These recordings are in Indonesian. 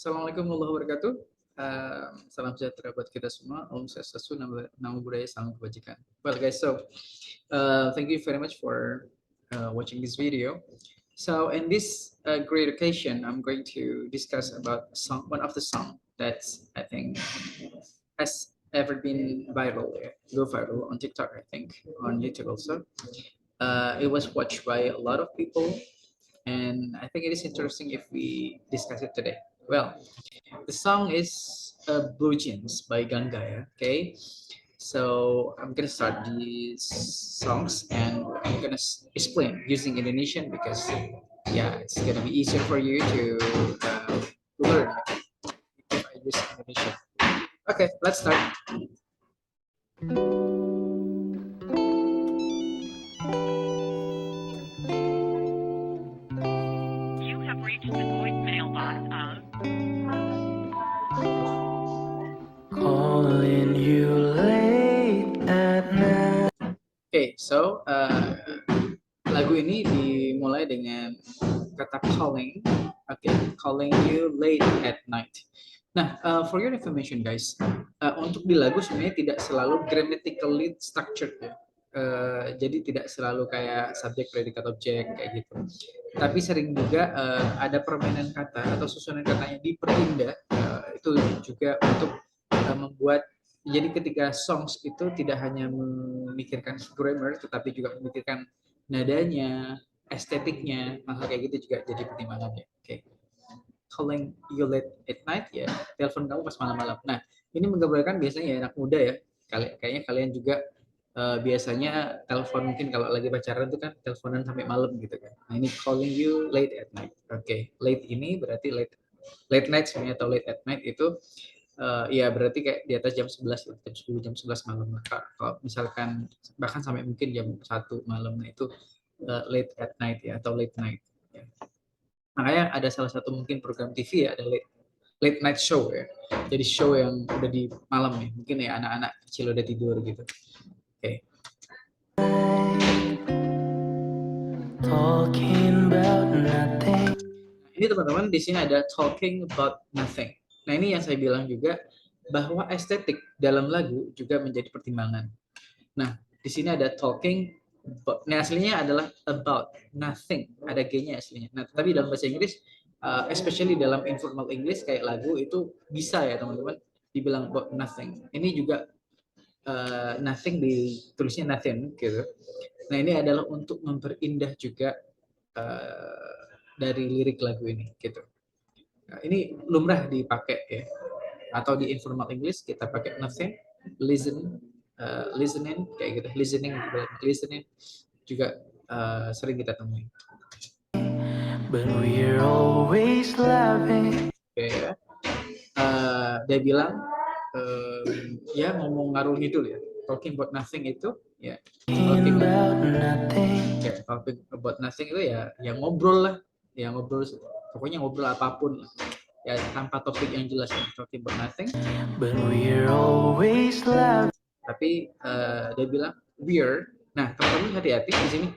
Assalamualaikum warahmatullahi wabarakatuh. Salam sejahtera buat kita semua. Om Swastiastu, Namo Buddhaya, Salam Kebajikan. Well, guys, so thank you very much for watching this video. So, in this great occasion, I'm going to discuss about one of the song that I think has ever been viral, go viral on TikTok, I think, on YouTube also. It was watched by a lot of people, and I think it is interesting if we discuss it today. Well, the song is Blue Jeans by Gangga. Okay, so I'm gonna start these songs and I'm gonna explain using Indonesian because yeah, it's gonna be easier for you to learn if I use Indonesian. Okay, let's start. You have reached the voicemail box of calling you late at night. Okay, so lagu ini dimulai dengan kata calling. Okay, calling you late at night. Nah, for your information guys, untuk di lagu sebenarnya tidak selalu grammatically structured ya. Jadi tidak selalu kayak subjek, predikat, objek kayak gitu. Tapi sering juga ada permainan kata atau susunan katanya diperindah. Itu juga untuk membuat jadi ketika songs itu tidak hanya memikirkan grammar tetapi juga memikirkan nadanya, estetiknya, hal kayak gitu juga jadi pertimbangan ya. Oke. Calling you late at night ya, telepon kamu pas malam-malam. Nah, ini menggambarkan biasanya ya anak muda ya. Kayaknya kalian juga biasanya telepon mungkin kalau lagi pacaran itu kan teleponan sampai malam gitu kan. Nah, ini calling you late at night. Oke, late ini berarti late night sebenarnya atau late at night itu ya berarti kayak di atas jam 11, jam 10, jam 11 malam. Kalau misalkan bahkan sampai mungkin jam 1 malam, nah itu late at night ya atau late night. Ya. Makanya ada salah satu mungkin program TV ya ada late night show ya. Jadi show yang udah di malam ya. Mungkin ya anak-anak kecil udah tidur gitu. Oke. Talking about nothing. Ini teman-teman di sini ada talking about nothing. Nah, ini yang saya bilang juga bahwa estetik dalam lagu juga menjadi pertimbangan. Nah, di sini ada talking about. Nah, aslinya adalah about nothing. Ada G-nya aslinya. Nah, tapi dalam bahasa Inggris, especially dalam informal English kayak lagu itu bisa ya teman-teman dibilang about nothing. Ini juga nothing ditulisnya nothing gitu. Nah, ini adalah untuk memperindah juga dari lirik lagu ini gitu. Nah, ini lumrah dipakai ya. Atau di informal English kita pakai nothing, listening kayak gitu, listening juga sering kita temui. But we're always laughing. Oke ya. Dia bilang ya ngomong ngarung ngidul ya. Talking about nothing itu ya. Talking about nothing. Ya, talking about nothing itu ya ngobrol lah. Ya ngobrol, pokoknya ngobrol apapun ya tanpa topik yang jelas, talking about nothing. But we're always laughing. Tapi dia bilang we're. Nah, teman-teman hati-hati di sini.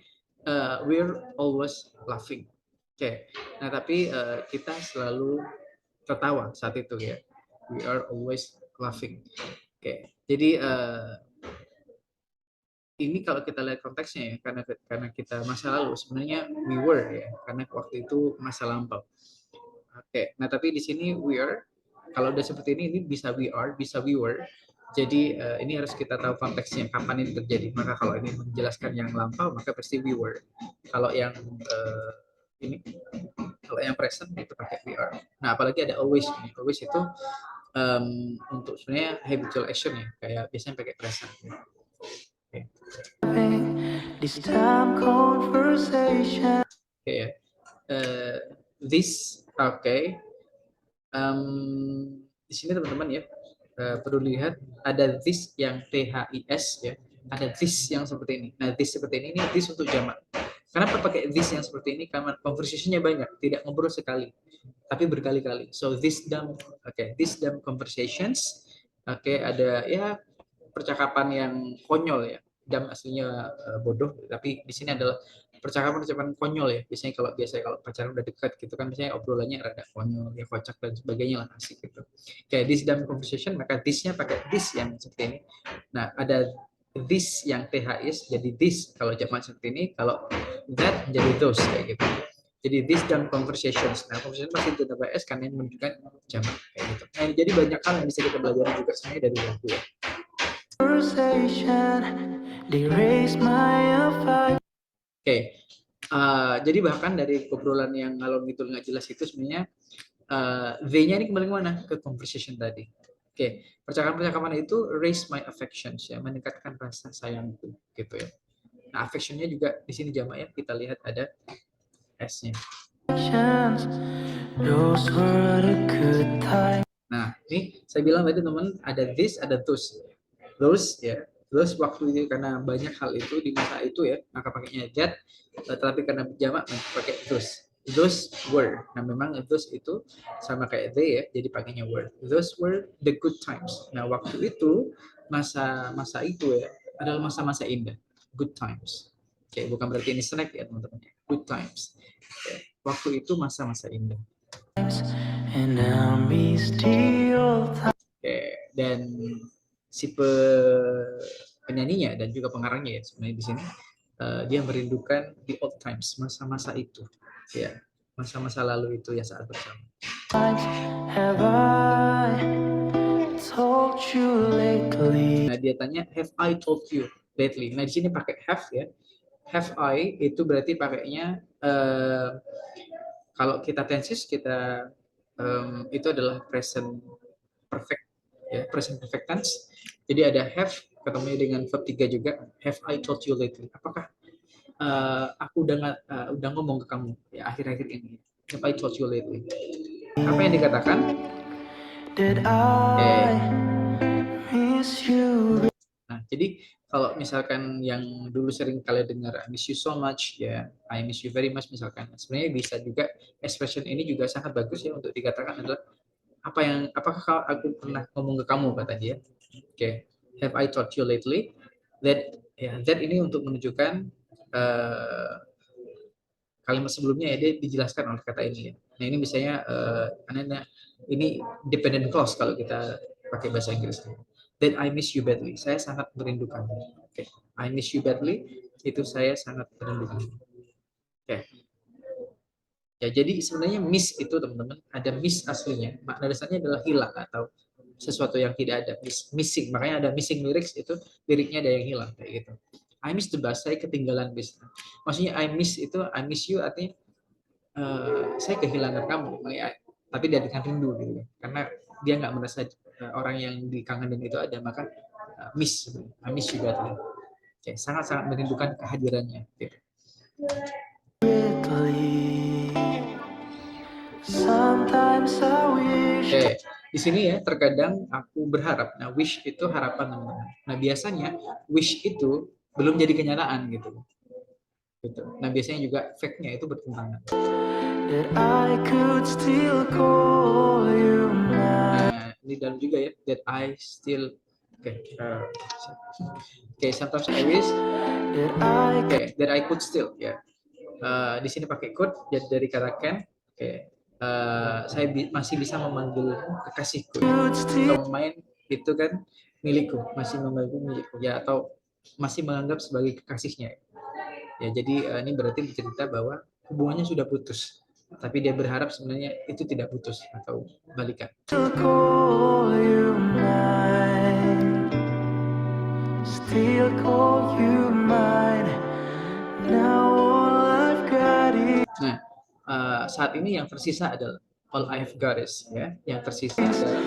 We're always laughing. Oke. Nah, tapi kita selalu tertawa saat itu ya. We are always laughing. Oke. Jadi ini kalau kita lihat konteksnya ya, karena kita masa lalu sebenarnya we were ya, karena waktu itu masa lampau. Oke. Nah, tapi di sini we are. Kalau udah seperti ini bisa we are, bisa we were. Jadi ini harus kita tahu konteksnya kapan ini terjadi. Maka kalau ini menjelaskan yang lampau, maka pasti we were. Kalau yang ini, kalau yang present itu pakai we are. Nah, apalagi ada always. Always itu untuk sebenarnya habitual action ya, kayak biasanya pakai present. Okay. This time conversation. Okay. This okay. Di sini teman-teman ya perlu lihat ada this yang THIS ya, ada this yang seperti ini. Nah, this seperti ini this untuk jamak. Kenapa pakai this yang seperti ini? Karena conversation-nya banyak, tidak ngobrol sekali, tapi berkali-kali. So this dumb, this dumb conversations, ada ya percakapan yang konyol ya. Dumb aslinya bodoh, tapi di sini adalah percakapan konyol ya. Biasanya kalau pacaran udah dekat gitu kan biasanya obrolannya rada konyol, ya kocak dan sebagainya lah, asik gitu. Kayak this dalam conversation maka this-nya pakai this yang seperti ini. Nah, ada this yang THIS jadi this kalau jamak seperti ini, kalau that jadi those kayak gitu. Jadi this dan conversations. Nah, conversation masih itu S karena ini menunjukkan jamak kayak gitu. Nah, jadi banyak hal yang bisa kita pelajari juga sebenarnya dari lagu ya. Oke, jadi bahkan dari obrolan yang ngalor ngidul nggak jelas itu sebenarnya V-nya ini kembali kemana? Ke conversation tadi. Oke, percakapan-percakapan itu raise my affections ya, meningkatkan rasa sayangku gitu ya. Nah, affectionnya juga di sini jamak ya, kita lihat ada S-nya. Nah, ini saya bilang tadi teman ada this, ada those. Those ya, those waktu itu karena banyak hal itu di masa itu ya, maka pakainya that, tetapi karena jamak pakai those. Those were. Nah, memang those itu sama kayak they ya, jadi pakainya were. Those were the good times. Nah, waktu itu masa itu ya adalah masa-masa indah. Good times. Oke, bukan berarti ini snack ya teman-teman. Good times. Oke, waktu itu masa-masa indah. Oke, dan si penyanyinya dan juga pengarangnya ya sebenarnya di sini dia merindukan the old times, masa-masa itu ya, masa-masa lalu itu ya saat bersama. Nah, dia tanya have I told you lately. Nah, di sini pakai have ya. Have I itu berarti pakainya kalau kita tenses kita itu adalah present perfect ya, present perfect tense. Jadi ada have ketemu dengan verb 3 juga. Have I told you lately? Apakah aku udah ngomong ke kamu ya akhir-akhir ini? Have I told you lately? Apa yang dikatakan? Nah, jadi kalau misalkan yang dulu sering kalian dengar I miss you so much ya, I miss you very much misalkan. Sebenarnya bisa juga expression ini juga sangat bagus ya untuk dikatakan adalah apakah aku pernah ngomong ke kamu kata dia. Oke, have I told you lately? That ini untuk menunjukkan kalimat sebelumnya ya dia dijelaskan oleh kata ini ya. Nah, ini misalnya ini dependent clause kalau kita pakai bahasa Inggris. That I miss you badly. Saya sangat merindukan. Oke, I miss you badly itu saya sangat merindukan. Oke. Ya, jadi sebenarnya miss itu teman-teman ada miss aslinya. Makna dasarnya adalah hilang atau sesuatu yang tidak ada, missing. Makanya ada missing lyrics itu liriknya ada yang hilang kayak gitu. I miss the bus, saya ketinggalan bis. Maksudnya I miss itu I miss you artinya saya kehilangan kamu, tapi dia dengan rindu gitu. Karena dia nggak merasa orang yang dikangenin itu ada, maka miss, I miss you badly. Oke, sangat-sangat merindukan kehadirannya. Gitu. Oke, di sini ya terkadang aku berharap. Nah, wish itu harapan teman-teman. Nah, biasanya wish itu belum jadi kenyataan gitu. Nah, biasanya juga fact-nya itu bertentangan. Nah, ini dalam juga ya that I still sometimes I wish that I could still ya. Di sini pakai could dari kata can. Saya masih bisa memanggil kekasihku. Atau main itu kan milikku, masih memanggil milikku ya, atau masih menganggap sebagai kekasihnya. Ya, jadi ini berarti bercerita bahwa hubungannya sudah putus, tapi dia berharap sebenarnya itu tidak putus atau balikan. Nah, saat ini yang tersisa adalah all I've got is ya, yang tersisa adalah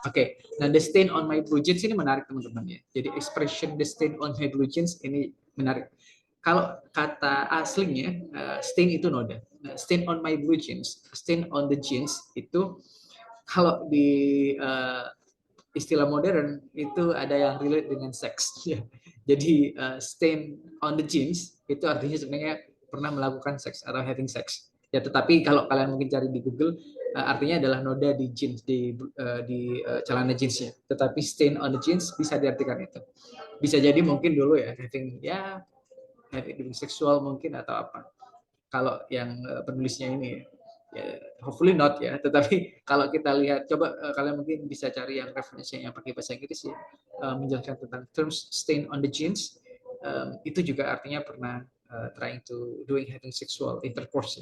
Oke, nah the stain on my blue jeans ini menarik teman-teman ya. Jadi expression the stain on my blue jeans ini menarik. Kalau kata aslinya stain itu noda. Nah, stain on my blue jeans, stain on the jeans itu kalau di istilah modern itu ada yang relate dengan seks. Ya. Jadi stain on the jeans itu artinya sebenarnya pernah melakukan seks atau having sex. Ya, tetapi kalau kalian mungkin cari di Google, artinya adalah noda di jeans, celana jeansnya. Tetapi stain on the jeans bisa diartikan itu. Bisa jadi mungkin dulu ya having seksual mungkin atau apa. Kalau yang penulisnya ini ya, hopefully not ya. Tetapi kalau kita lihat, coba kalian mungkin bisa cari yang referensinya yang pakai bahasa Inggris ya, menjelaskan tentang terms stain on the jeans. Itu juga artinya pernah trying to having sexual intercourse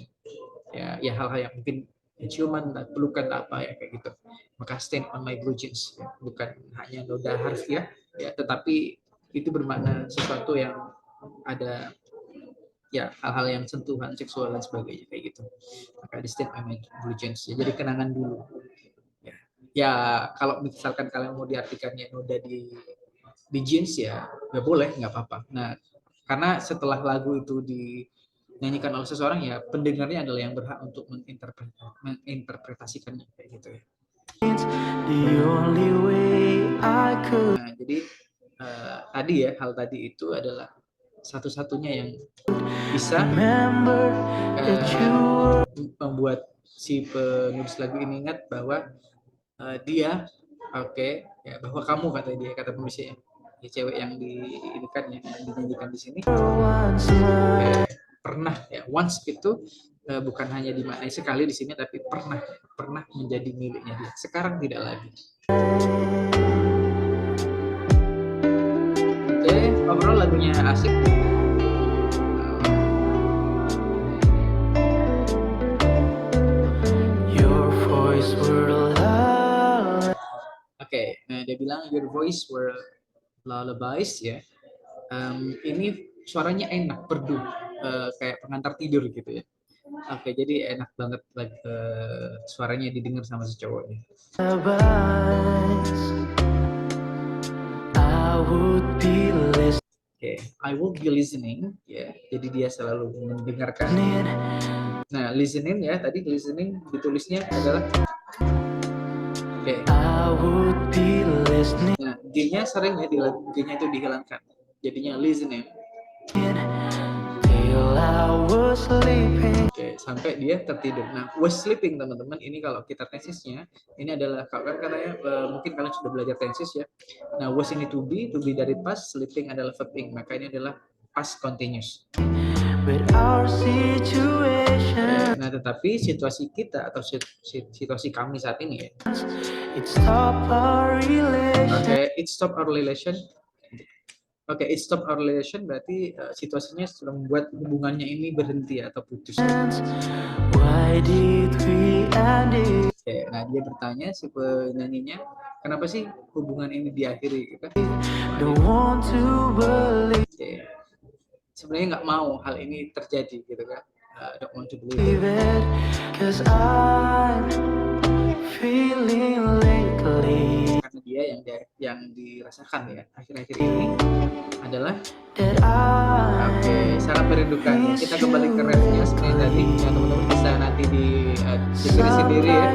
ya hal-hal yang mungkin ciuman, pelukan apa ya kayak gitu. Maka stain on my blue jeans ya, bukan hanya noda harfiah ya, tetapi itu bermakna sesuatu yang ada ya hal-hal yang sentuhan seksual dan sebagainya kayak gitu. Maka di stain on my blue jeans ya, jadi kenangan dulu. Ya kalau misalkan kalian mau diartikannya noda di jeans ya boleh, nggak apa-apa. Nah, karena setelah lagu itu dinyanyikan oleh seseorang ya pendengarnya adalah yang berhak untuk menginterpretasikannya kayak gitu ya. Nah, jadi tadi ya hal tadi itu adalah satu-satunya yang bisa membuat si penulis lagu ini ingat bahwa dia ya, bahwa kamu kata penulisnya ya, cewek yang dinyanyikan di sini pernah ya once itu bukan hanya dimaknai sekali di sini tapi pernah menjadi miliknya dia. Sekarang tidak lagi. Oke, overall lagunya asik. Oke, nah dia bilang your voice were lullabies ya. Ini suaranya enak, merdu, kayak pengantar tidur gitu ya. Oke, jadi enak banget suaranya didengar sama si cowoknya. Oke, I would be listening ya. Jadi dia selalu mendengarkan. Nah, listening ya, tadi listening ditulisnya adalah nah, G-nya sering ya G-nya itu dihilangkan. Jadinya listening. Oke, sampai dia tertidur. Nah, was sleeping teman-teman, ini kalau kita tesisnya, ini adalah kalau kan katanya mungkin kalian sudah belajar tenses ya. Nah, was ini to be dari past, sleeping adalah verb ing, maka ini adalah past continuous. Nah, tetapi situasi kita atau situasi kami saat ini ya. It stop our relation. Oke, it stop our relation berarti situasinya sudah membuat hubungannya ini berhenti atau putus. Oke, nah dia bertanya si penyanyinya, kenapa sih hubungan ini diakhiri? Gitu? Oke. Sebenarnya nggak mau hal ini terjadi gitu kan. Don't want to believe it. Karena dia yang dirasakan ya akhir-akhir ini adalah sangat merindukan. Kita kembali ke refnya seperti tadi ya, teman-teman bisa nanti dengerin sendiri ya.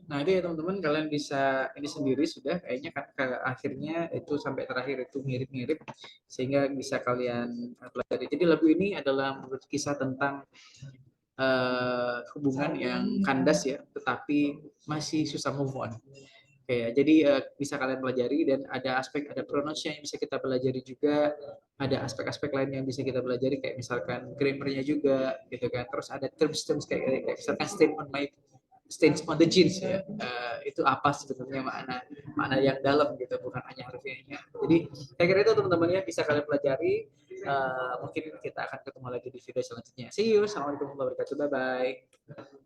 Nah itu ya teman-teman, kalian bisa ini sendiri sudah kayaknya kan akhirnya itu sampai terakhir itu mirip-mirip sehingga bisa kalian pelajari. Jadi lagu ini adalah menurut kisah tentang hubungan yang kandas ya, tetapi masih susah move on. Oke, jadi bisa kalian pelajari dan ada pronounce yang bisa kita pelajari juga, ada aspek-aspek lain yang bisa kita pelajari kayak misalkan grammarnya juga gitu kan. Terus ada terms kayak misalkan stains on the jeans ya, itu apa sebenarnya makna yang dalam gitu, bukan hanya harfiahnya. Jadi saya kira itu teman-teman ya bisa kalian pelajari. Mungkin kita akan ketemu lagi di video selanjutnya. See you, assalamualaikum warahmatullahi wabarakatuh, bye bye.